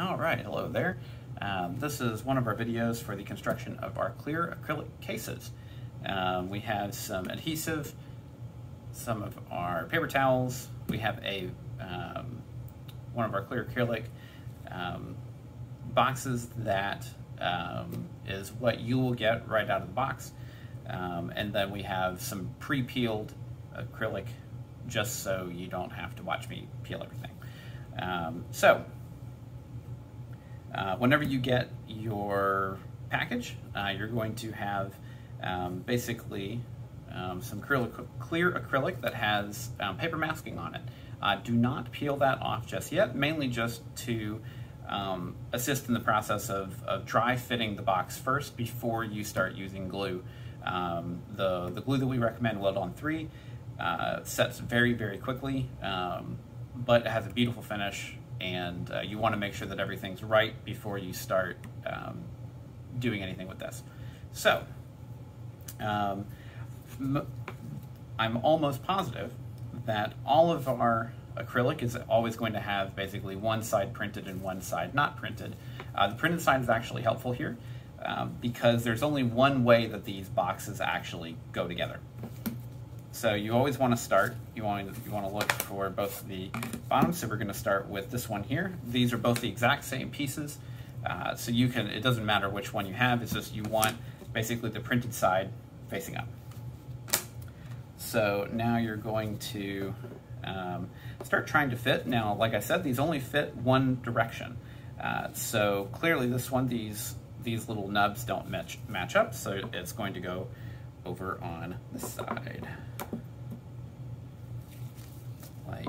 All right, hello there. This is one of our videos for the construction of our clear acrylic cases. We have some adhesive, some of our paper towels. We have a one of our clear acrylic boxes that is what you will get right out of the box. And then we have some pre-peeled acrylic just so you don't have to watch me peel everything. Whenever you get your package, you're going to have basically some clear acrylic that has paper masking on it. Do not peel that off just yet, mainly just to assist in the process of dry fitting the box first before you start using glue. The glue that we recommend, Weld on 3, sets very, very quickly, but it has a beautiful finish, and you want to make sure that everything's right before you start doing anything with this. So, I'm almost positive that all of our acrylic is always going to have basically one side printed and one side not printed. The printed side is actually helpful here because there's only one way that these boxes actually go together. So you always want to start, you want to look for both the bottoms. So we're going to start with this one here. These are both the exact same pieces. So you can, it doesn't matter which one you have, it's just you want basically the printed side facing up. So now you're going to start trying to fit. Now, like I said, these only fit one direction. So clearly this one, these little nubs don't match up, so it's going to go over on this side, like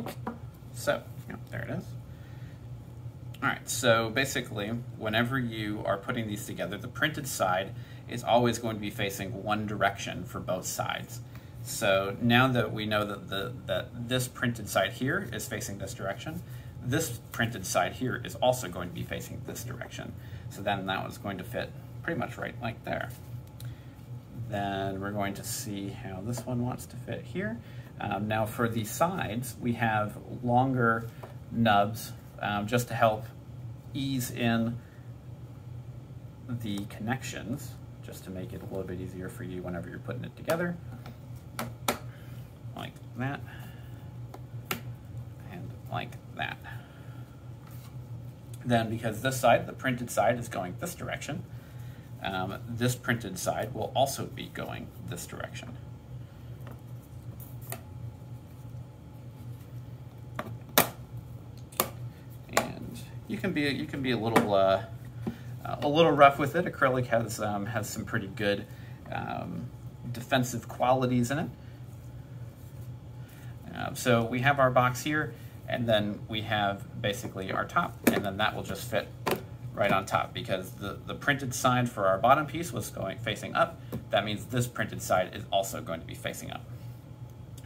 so. Yep, there it is. All right, so basically, whenever you are putting these together, the printed side is always going to be facing one direction for both sides. So now that we know that this printed side here is facing this direction, this printed side here is also going to be facing this direction. So then that one's going to fit pretty much right like there. Then we're going to see how this one wants to fit here. Now for the sides, we have longer nubs just to help ease in the connections, just to make it a little bit easier for you whenever you're putting it together. Like that, and like that. Then because this side, the printed side, is going this direction, this printed side will also be going this direction. And you can be a little rough with it. Acrylic has some pretty good defensive qualities in it. So we have our box here, and then we have basically our top, and then that will just fit right on top because the printed side for our bottom piece was facing up. That means this printed side is also going to be facing up.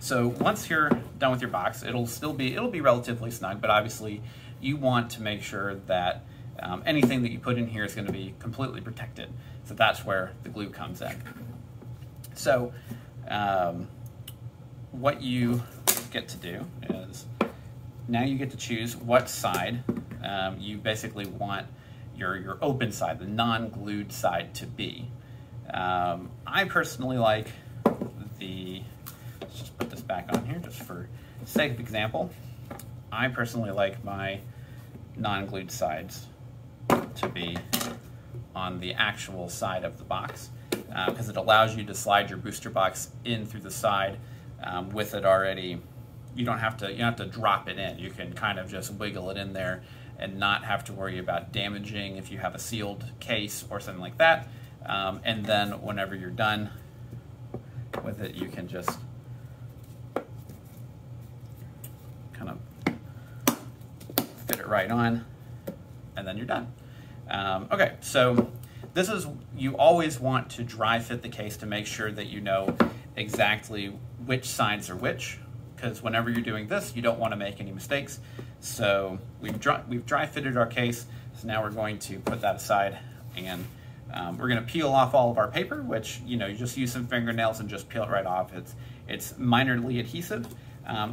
So once you're done with your box, it'll be relatively snug, but obviously you want to make sure that anything that you put in here is going to be completely protected. So that's where the glue comes in. So what you get to do is now you get to choose what side you basically want your open side, the non-glued side, to be. I personally like let's just put this back on here just for sake of example. I personally like my non-glued sides to be on the actual side of the box because it allows you to slide your booster box in through the side with it already. You don't have to drop it in. You can kind of just wiggle it in there and not have to worry about damaging if you have a sealed case or something like that. And then whenever you're done with it, you can just kind of fit it right on, and then you're done. Okay, so you always want to dry fit the case to make sure that you know exactly which sides are which, because whenever you're doing this, you don't want to make any mistakes. So we've dry fitted our case, so now we're going to put that aside, and we're going to peel off all of our paper, which you just use some fingernails and just peel it right off. It's minorly adhesive,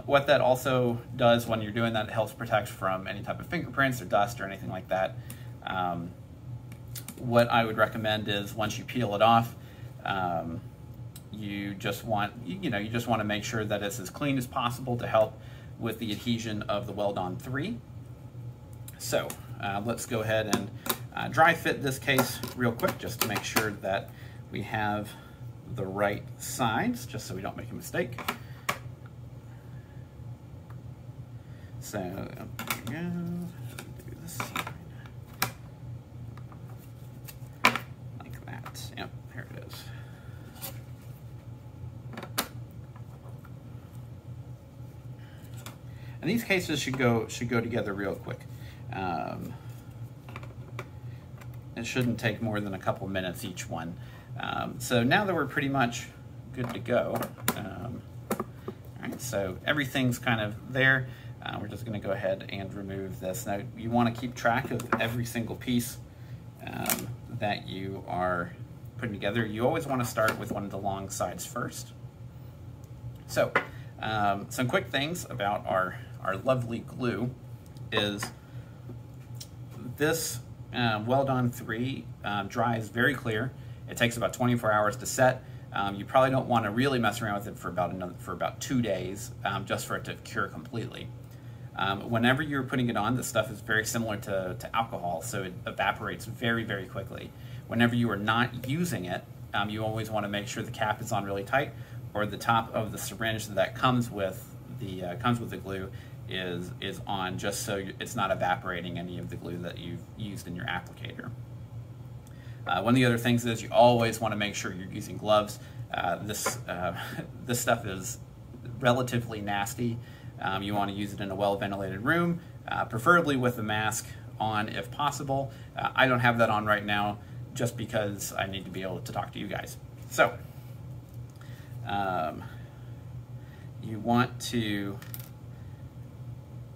What that also does when you're doing that, it helps protect from any type of fingerprints or dust or anything like that. What I would recommend is once you peel it off, you just want to make sure that it's as clean as possible to help with the adhesion of the Weld-On 3. So let's go ahead and dry fit this case real quick just to make sure that we have the right sides, just so we don't make a mistake. So there we go. Do this side. Like that. Yep, here it is. And these cases should go together real quick. It shouldn't take more than a couple minutes each one. So now that we're pretty much good to go, all right, so everything's kind of there. We're just going to go ahead and remove this. Now you want to keep track of every single piece that you are putting together. You always want to start with one of the long sides first. So some quick things about our lovely glue is this Weld-On 3 dries very clear. It takes about 24 hours to set. You probably don't want to really mess around with it for about 2 days, just for it to cure completely. Whenever you're putting it on, this stuff is very similar to alcohol, so it evaporates very, very quickly. Whenever you are not using it, you always want to make sure the cap is on really tight, or the top of the syringe that comes with the glue is on, just so it's not evaporating any of the glue that you've used in your applicator. One of the other things is you always want to make sure you're using gloves. This stuff is relatively nasty. You want to use it in a well-ventilated room, preferably with a mask on if possible. I don't have that on right now just because I need to be able to talk to you guys. So, you want to,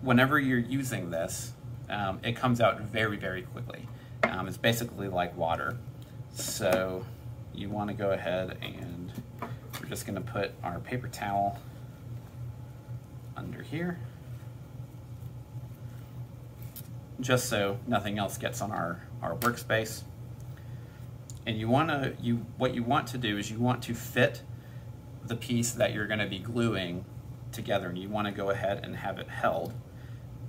whenever you're using this, it comes out very, very quickly. It's basically like water. So you want to go ahead and we're just going to put our paper towel under here, just so nothing else gets on our workspace. And what you want to do is you want to fit the piece that you're going to be gluing together, and you want to go ahead and have it held.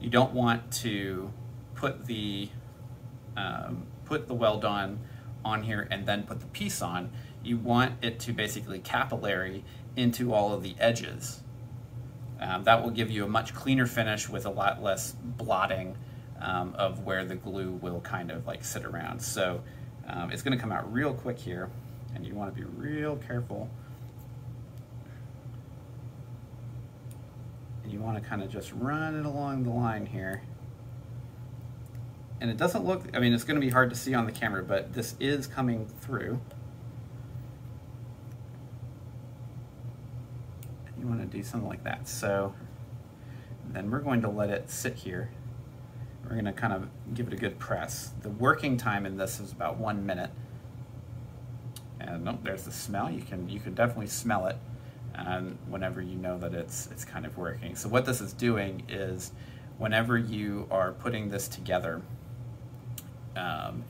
You don't want to put the Weld-On on here and then put the piece on. You want it to basically capillary into all of the edges. That will give you a much cleaner finish with a lot less blotting of where the glue will kind of like sit around. So it's going to come out real quick here, and you want to be real careful. And you want to kind of just run it along the line here. And it doesn't look, I mean, it's going to be hard to see on the camera, but this is coming through. You want to do something like that. So then we're going to let it sit here. We're going to kind of give it a good press. The working time in this is about 1 minute. And nope, there's the smell. You can definitely smell it whenever you know that it's kind of working. So what this is doing is whenever you are putting this together,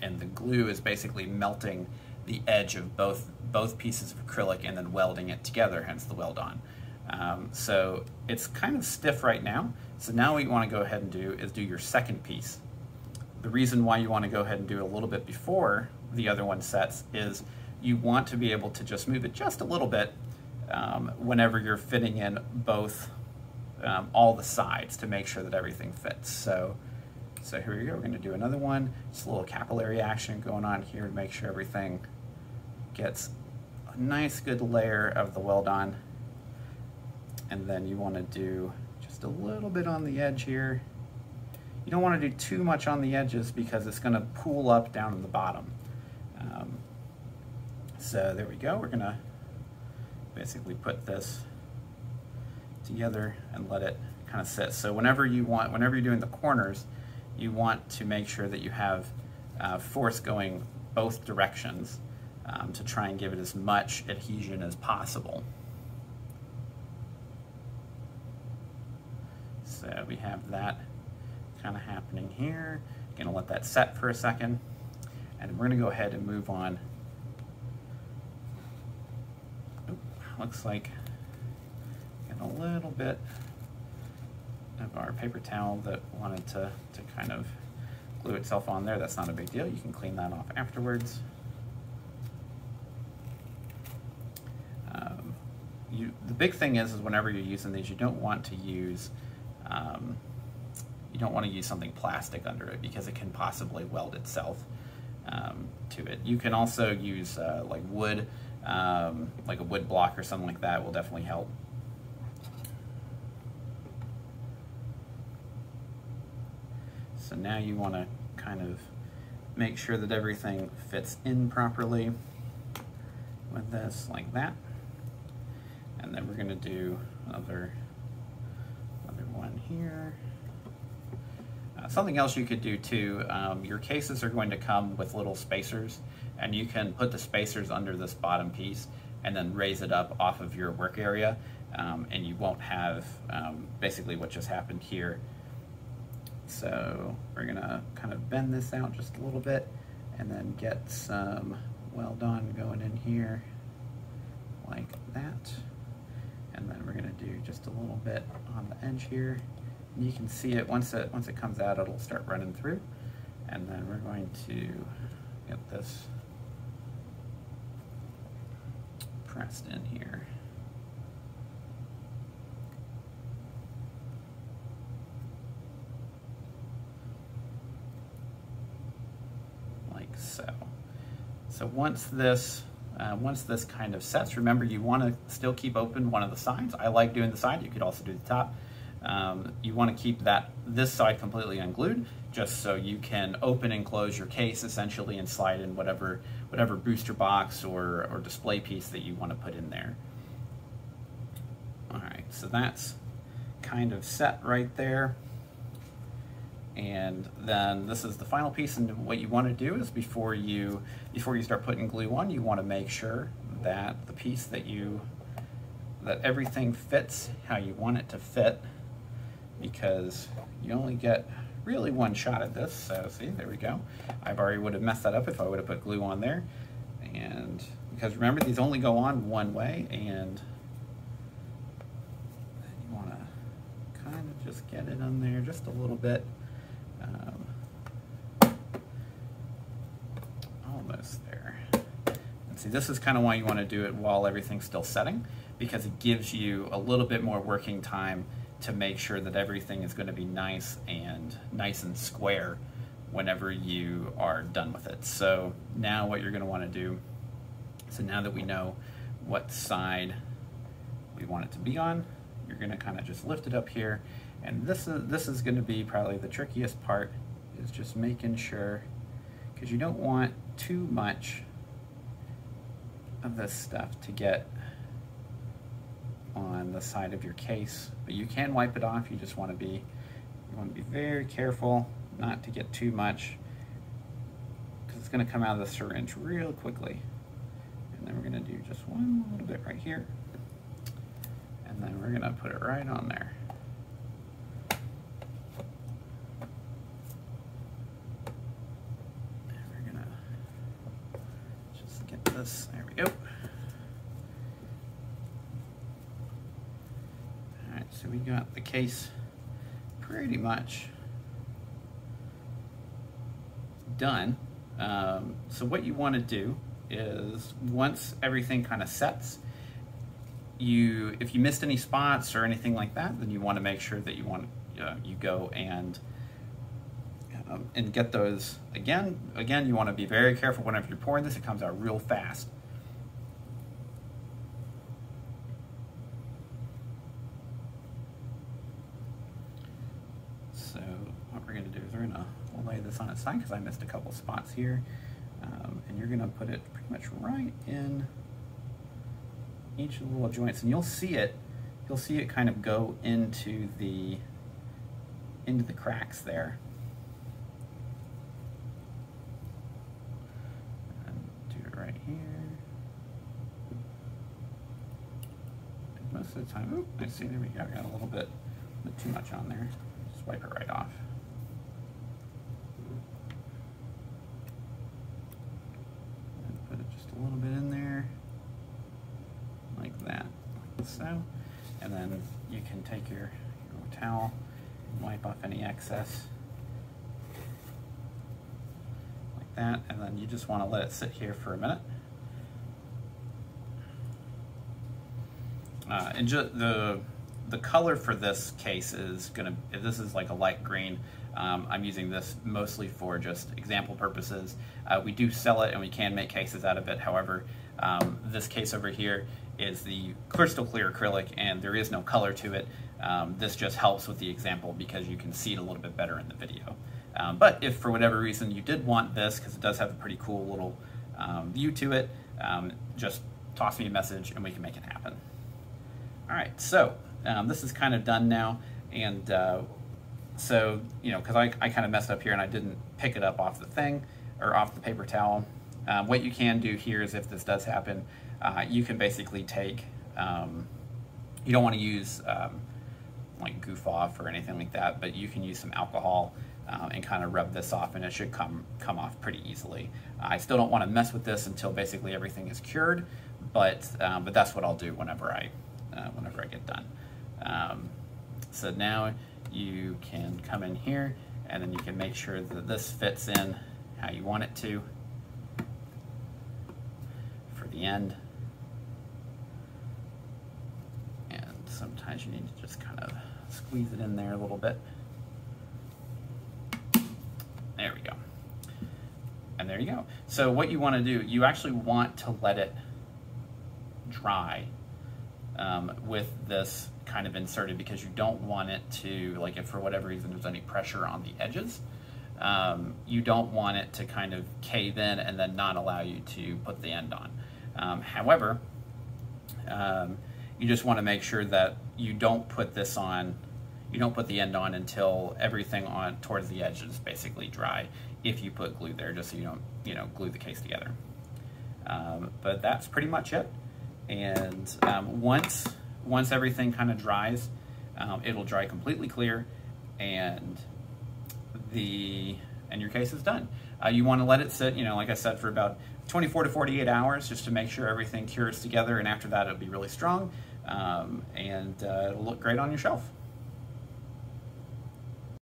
and the glue is basically melting the edge of both pieces of acrylic and then welding it together, hence the Weld-On. So it's kind of stiff right now. So now what you want to go ahead and do is do your second piece. The reason why you want to go ahead and do it a little bit before the other one sets is you want to be able to just move it just a little bit whenever you're fitting in both, all the sides to make sure that everything fits. So here we go, we're going to do another one. Just a little capillary action going on here to make sure everything gets a nice good layer of the Weld-On. And then you want to do just a little bit on the edge here. You don't want to do too much on the edges because it's going to pool up down in the bottom. So there we go, we're going to basically put this together and let it kind of sit. So whenever you're doing the corners, you want to make sure that you have force going both directions to try and give it as much adhesion as possible. So we have that kind of happening here. Gonna let that set for a second, and we're gonna go ahead and move on. Oop, looks like a little bit of our paper towel that wanted to kind of glue itself on there. That's not a big deal. You can clean that off afterwards. The big thing is whenever you're using these, you don't want to use something plastic under it because it can possibly weld itself to it. You can also use like wood, like a wood block or something like that will definitely help. So now you want to kind of make sure that everything fits in properly with this, like that. And then we're going to do another one here. Something else you could do too, your cases are going to come with little spacers, and you can put the spacers under this bottom piece and then raise it up off of your work area, and you won't have basically what just happened here. So we're gonna kind of bend this out just a little bit and then get some weld on going in here like that. And then we're gonna do just a little bit on the edge here. And you can see it once it comes out, it'll start running through. And then we're going to get this pressed in here. So once this kind of sets, remember you want to still keep open one of the sides. I like doing the side. You could also do the top. You want to keep this side completely unglued, just so you can open and close your case essentially and slide in whatever booster box or display piece that you want to put in there. All right, so that's kind of set right there. And then this is the final piece, and what you want to do is before you start putting glue on, you want to make sure that the piece that everything fits how you want it to fit, because you only get really one shot at this. So see, there we go. I already would have messed that up if I would have put glue on there. And because remember, these only go on one way, and you want to kind of just get it on there just a little bit. Almost there. And see, this is kind of why you want to do it while everything's still setting, because it gives you a little bit more working time to make sure that everything is going to be nice and square whenever you are done with it. So now what you're going to want to do, so now that we know what side we want it to be on, you're going to kind of just lift it up here. And this is going to be probably the trickiest part, is just making sure, because you don't want too much of this stuff to get on the side of your case, but you can wipe it off. You just want to be very careful not to get too much, because it's going to come out of the syringe real quickly. And then we're going to do just one little bit right here, and then we're going to put it right on there. There we go. All right, so we got the case pretty much done. So what you want to do is, once everything kind of sets, if you missed any spots or anything like that, then you want to make sure that you go and get those again. Again, you want to be very careful whenever you're pouring this. It comes out real fast. So what we're going to do is we'll lay this on its side, because I missed a couple spots here, and you're going to put it pretty much right in each of the little joints, and you'll see it kind of go into the cracks there. Right here. And most of the time, I see, there we go, I got a little bit too much on there. Just wipe it right off. And put it just a little bit in there, like that, like so. And then you can take your towel and wipe off any excess, like that. And then you just want to let it sit here for a minute. And the color for this case is this is like a light green. I'm using this mostly for just example purposes. We do sell it and we can make cases out of it. However, this case over here is the crystal clear acrylic and there is no color to it. This just helps with the example because you can see it a little bit better in the video. But if for whatever reason you did want this, because it does have a pretty cool little view to it, just toss me a message and we can make it happen. All right, so this is kind of done now, and so, you know, because I kind of messed up here and I didn't pick it up off the thing, or off the paper towel. What you can do here is, if this does happen, you can basically take, you don't want to use like goof off or anything like that, but you can use some alcohol and kind of rub this off and it should come off pretty easily. I still don't want to mess with this until basically everything is cured, but that's what I'll do whenever I get done. So now you can come in here and then you can make sure that this fits in how you want it to for the end. And sometimes you need to just kind of squeeze it in there a little bit. There we go. And there you go. So what you want to do, you actually want to let it dry with this kind of inserted, because you don't want it to, like, if for whatever reason there's any pressure on the edges, you don't want it to kind of cave in and then not allow you to put the end on. However, you just want to make sure that you don't put this on, you don't put the end on until everything on towards the edge is basically dry, if you put glue there, just so you don't, you know, glue the case together. But that's pretty much it. And once everything kind of dries, it'll dry completely clear, and your case is done. You want to let it sit, you know, like I said, for about 24 to 48 hours, just to make sure everything cures together, and after that it'll be really strong, and it'll look great on your shelf.